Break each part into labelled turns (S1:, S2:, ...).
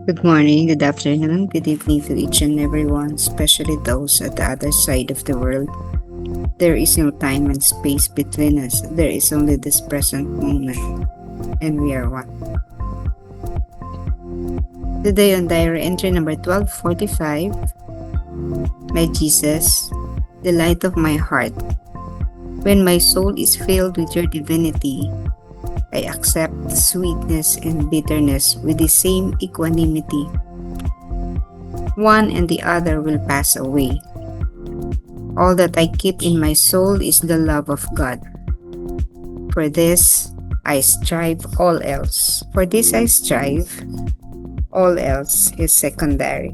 S1: Good morning, good afternoon, good evening to each and everyone, especially those at the other side of the world. There is no time and space between us. There is only this present moment, and we are one. Today on diary entry number 1245, my Jesus, the light of my heart. When my soul is filled with your divinity, I accept the sweetness and bitterness with the same equanimity. One and the other will pass away. All that I keep in my soul is the love of God. For this I strive, all else. For this I strive, all else is secondary.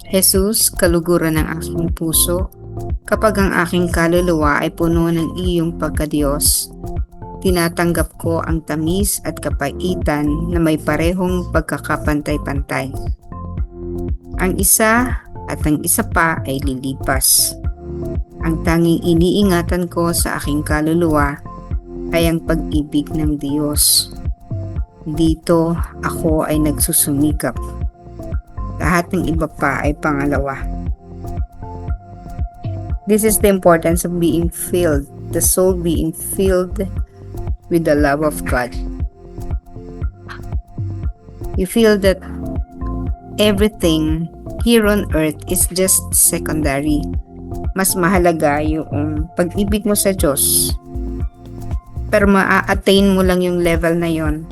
S1: Jesus, kaluguran ng aking puso, kapag ang aking kaluluwa ay puno ng iyong pagkadiyos, tinatanggap ko ang tamis at kapaitan na may parehong pagkakapantay-pantay. Ang isa at ang isa pa ay lilipas. Ang tanging iniingatan ko sa aking kaluluwa ay ang pag-ibig ng Diyos. Dito ako ay nagsusumikap. Lahat ng iba pa ay pangalawa. This is the importance of being filled, the soul being filled with the love of God. You feel that everything here on earth is just secondary. Mas mahalaga yung pag-ibig mo sa Diyos. Pero ma-attain mo lang yung level na yon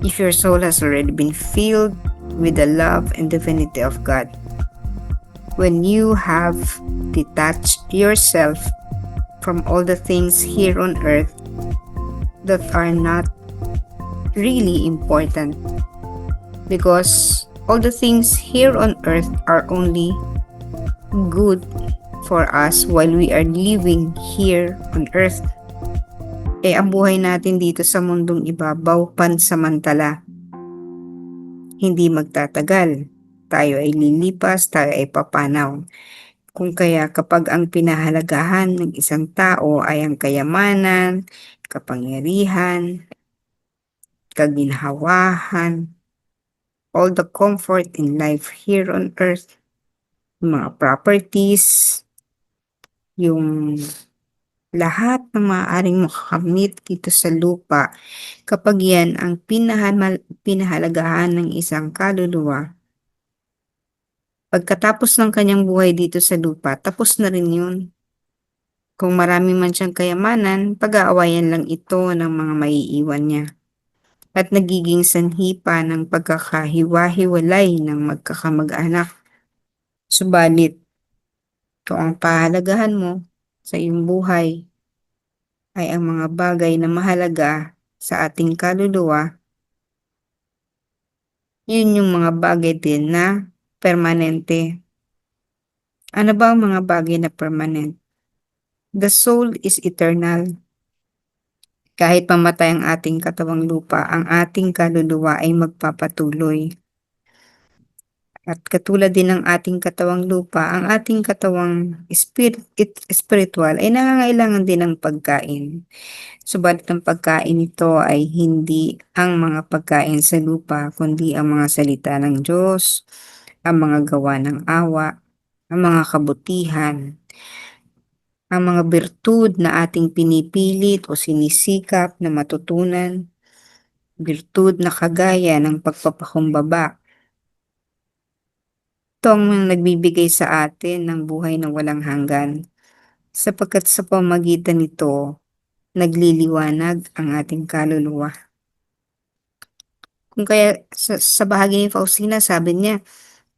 S1: if your soul has already been filled with the love and divinity of God. When you have detached yourself from all the things here on earth that are not really important, because all the things here on earth are only good for us while we are living here on earth. Ang buhay natin dito sa mundong ibabaw, pansamantala. Hindi magtatagal. Tayo ay lilipas, tayo ay papanaw. Kung kaya kapag ang pinahalagahan ng isang tao ay ang kayamanan, kapangyarihan, kaginhawahan, all the comfort in life here on earth, mga properties, yung lahat ng maaaring makakamit dito sa lupa, kapag yan ang pinahalagahan ng isang kaluluwa, pagkatapos ng kanyang buhay dito sa lupa, tapos na rin yun. Kung marami man siyang kayamanan, pag-aawayan lang ito ng mga maiiwan niya. At nagiging sanhi pa ng pagkakahiwa-hiwalay ng magkakamag-anak. Subalit, kung ang pahalagahan mo sa iyong buhay ay ang mga bagay na mahalaga sa ating kaluluwa, yun yung mga bagay din na permanente. Ano ba ang mga bagay na permanent? The soul is eternal. Kahit pamatay ang ating katawang lupa, ang ating kaluluwa ay magpapatuloy. At katulad din ng ating katawang lupa, ang ating katawang spiritual ay nangangailangan din ng pagkain. Subalit ang pagkain nito ay hindi ang mga pagkain sa lupa, kundi ang mga salita ng Diyos, ang mga gawa ng awa, ang mga kabutihan, ang mga birtud na ating pinipilit o sinisikap na matutunan, birtud na kagaya ng pagpapakumbaba. Ito ang nagbibigay sa atin ng buhay na walang hanggan, sapagkat sa pamagitan nito, nagliliwanag ang ating kaluluwa. Kung kaya sa bahagi ni Faustina, sabi niya,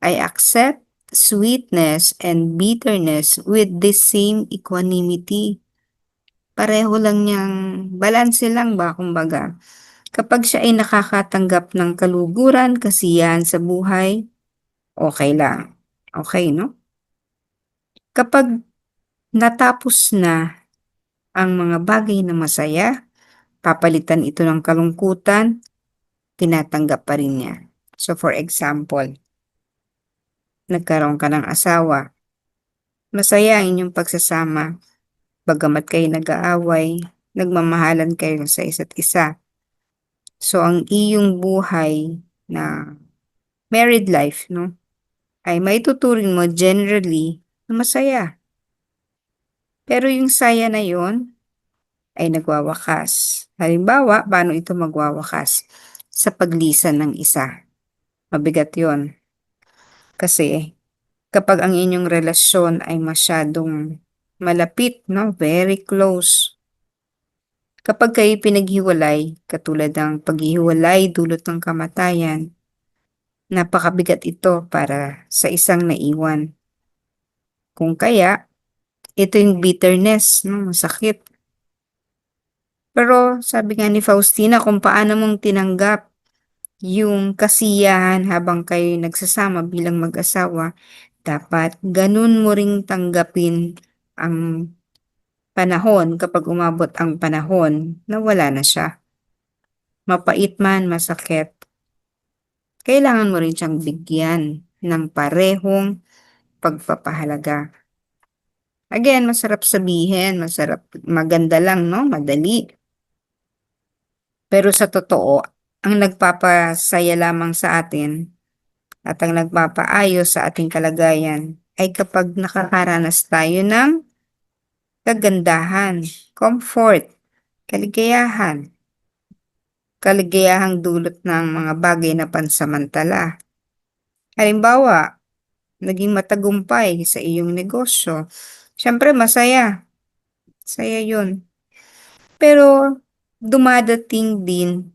S1: I accept sweetness and bitterness with the same equanimity. Pareho lang niyang, balanse lang ba, kumbaga. Kapag siya ay nakakatanggap ng kaluguran, kasiyahan sa buhay, okay lang. Okay, no? Kapag natapos na ang mga bagay na masaya, papalitan ito ng kalungkutan, tinatanggap pa rin niya. So for example, nagkaroon ka ng asawa, masaya ang inyong pagsasama, bagamat kayo nag-aaway, nagmamahalan kayo sa isa't isa. So, ang iyong buhay na married life 'no, ay maituturing mo generally na masaya. Pero yung saya na yun ay nagwawakas. Halimbawa, paano ito magwawakas? Sa paglisan ng isa. Mabigat yun. Kasi kapag ang inyong relasyon ay masyadong malapit, no? Very close. Kapag kayo pinaghiwalay, katulad ng paghihiwalay dulot ng kamatayan, napakabigat ito para sa isang naiwan. Kung kaya, ito yung bitterness, no? Masakit. Pero sabi nga ni Faustina, kung paano mong tinanggap yung kasiyahan habang kayo'y nagsasama bilang mag-asawa, dapat ganun mo ring tanggapin ang panahon kapag umabot ang panahon na wala na siya. Mapait man, masakit, kailangan mo rin siyang bigyan ng parehong pagpapahalaga. Again, masarap sabihin, maganda lang, no? Madali. Pero sa totoo, ang nagpapasaya lamang sa atin at ang nagpapaayos sa ating kalagayan ay kapag nakakaranas tayo ng kagandahan, comfort, kaligayahan, kaligayahang dulot ng mga bagay na pansamantala. Halimbawa, naging matagumpay sa iyong negosyo. Siyempre masaya, saya yun. Pero dumadating din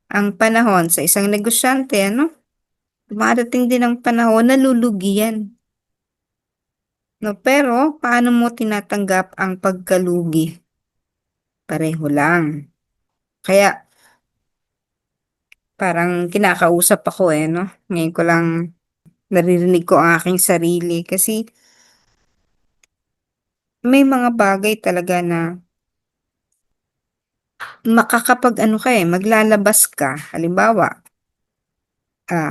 S1: ang panahon sa isang negosyante, ano? Dumadating din ang panahon na lulugi yan. No, pero paano mo tinatanggap ang pagkalugi? Pareho lang. Kaya parang kinakausap ako, 'no? Ngayon ko lang naririnig ko ang aking sarili kasi may mga bagay talaga na makakapag-ano ka, maglalabas ka. Halimbawa,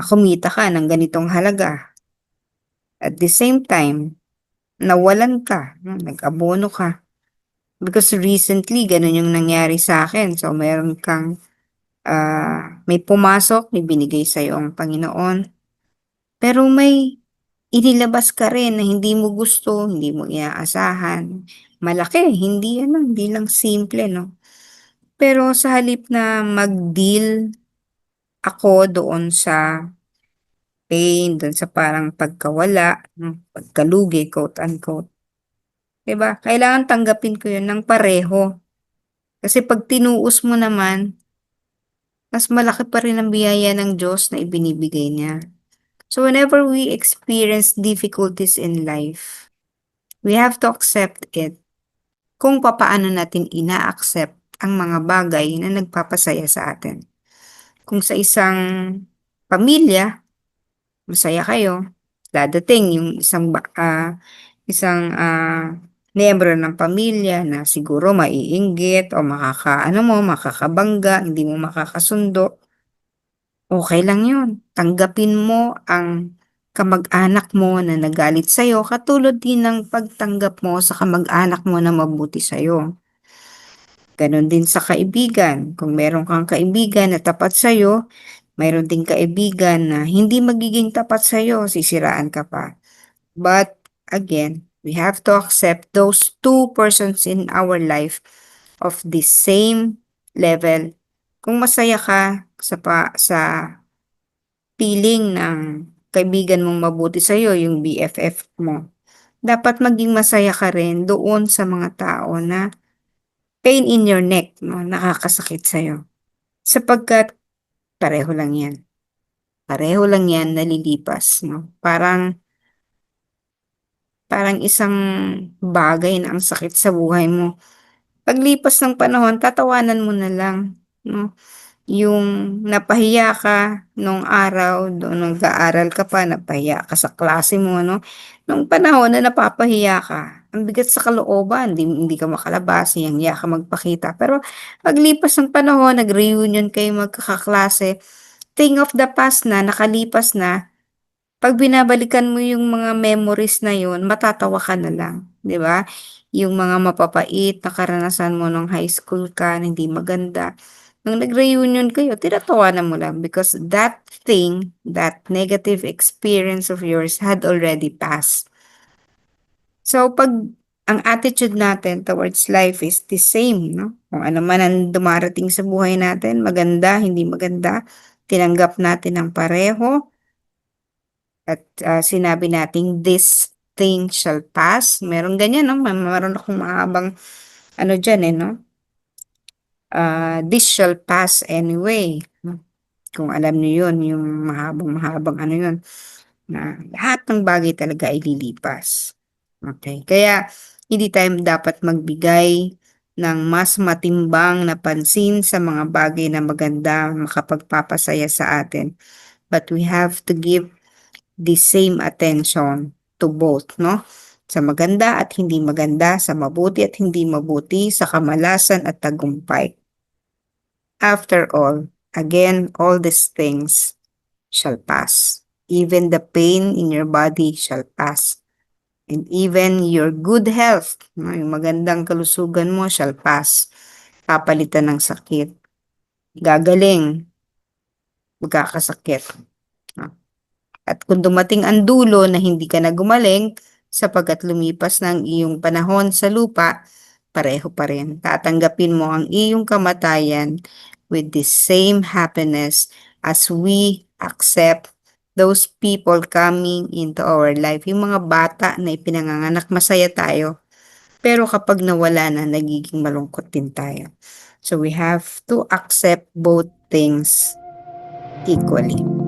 S1: kumita ka ng ganitong halaga. At the same time, nawalan ka, 'no, nag-abono ka. Because recently gano'n yung nangyari sa akin. So meron kang, may pumasok, may binigay sa'yo ang Panginoon, pero may inilabas ka rin na hindi mo gusto, hindi mo inaasahan. Malaki, hindi ano, hindi lang simple 'no. Pero sa halip na mag-deal ako doon sa pain, doon sa parang pagkawala, pagkalugi, quote unquote, 'di ba? Kailangan tanggapin ko 'yun ng pareho. Kasi 'pag tinuos mo naman, mas malaki pa rin ang biyaya ng Diyos na ibinibigay niya. So whenever we experience difficulties in life, we have to accept it kung papaano natin ina-accept ang mga bagay na nagpapasaya sa atin. Kung sa isang pamilya, masaya kayo, dadating yung isang miyembro ng pamilya na siguro maiinggit o makakabangga, hindi mo makakasundo. Okay lang yun. Tanggapin mo ang kamag-anak mo na nagalit sa'yo katulad din ng pagtanggap mo sa kamag-anak mo na mabuti sa'yo. Ganon din sa kaibigan. Kung meron kang kaibigan na tapat sa'yo, mayroon ding kaibigan na hindi magiging tapat sa'yo, sisiraan ka pa. But again, we have to accept those two persons in our life of the same level. Kung masaya ka sa feeling ng kaibigan mong mabuti sa'yo, yung BFF mo, dapat maging masaya ka rin doon sa mga tao na pain in your neck, no, nakakasakit sa'yo. Sapagkat pareho lang yan. Pareho lang yan, nalilipas, no? Parang isang bagay na ang sakit sa buhay mo. Paglipas ng panahon, tatawanan mo na lang, no? Yung napahiya ka nung araw, nung nag-aaral ka pa, napahiya ka sa klase mo, no? Nung panahon na napapahiya ka, ang bigat sa kalooban, hindi ka makalabas, hiyang-hiya ka magpakita. Pero paglipas ng panahon, nag-reunion kayo magkakaklase, thing of the past na, nakalipas na, 'pag binabalikan mo yung mga memories na yun, matatawa ka na lang, 'di ba? Yung mga mapapait na karanasan mo nung high school ka na hindi maganda, nung nag-reunion kayo, tinatawanan mo lang because that thing, that negative experience of yours had already passed. So, 'pag ang attitude natin towards life is the same, 'no? Kung ano man ang dumarating sa buhay natin, maganda, hindi maganda, tinanggap natin ng pareho at, sinabi nating, "This thing shall pass." Merong ganyan 'no, meron akong mahabang ano diyan, eh, 'no, "This shall pass anyway." Hmm, kung alam niyo 'yun, yung mahabang-mahabang ano 'yun, na lahat ng bagay talaga ay lilipas. Okey, kaya hindi tayo dapat magbigay ng mas matimbang na pansin sa mga bagay na maganda, makapagpapasaya sa atin. But we have to give the same attention to both, 'no? Sa maganda at hindi maganda, sa mabuti at hindi mabuti, sa kamalasan at tagumpay. After all, again, all these things shall pass. Even the pain in your body shall pass. And even your good health, no, yung magandang kalusugan mo shall pass. Papalitan ng sakit. Gagaling, magkakasakit. No? At kung dumating ang dulo na hindi ka na gumaling, sapagkat lumipas ng iyong panahon sa lupa, pareho pa rin. Tatanggapin mo ang iyong kamatayan with the same happiness as we accept those people coming into our life. Yung mga bata na ipinanganganak, masaya tayo. Pero kapag nawala na, nagiging malungkot din tayo. So we have to accept both things equally.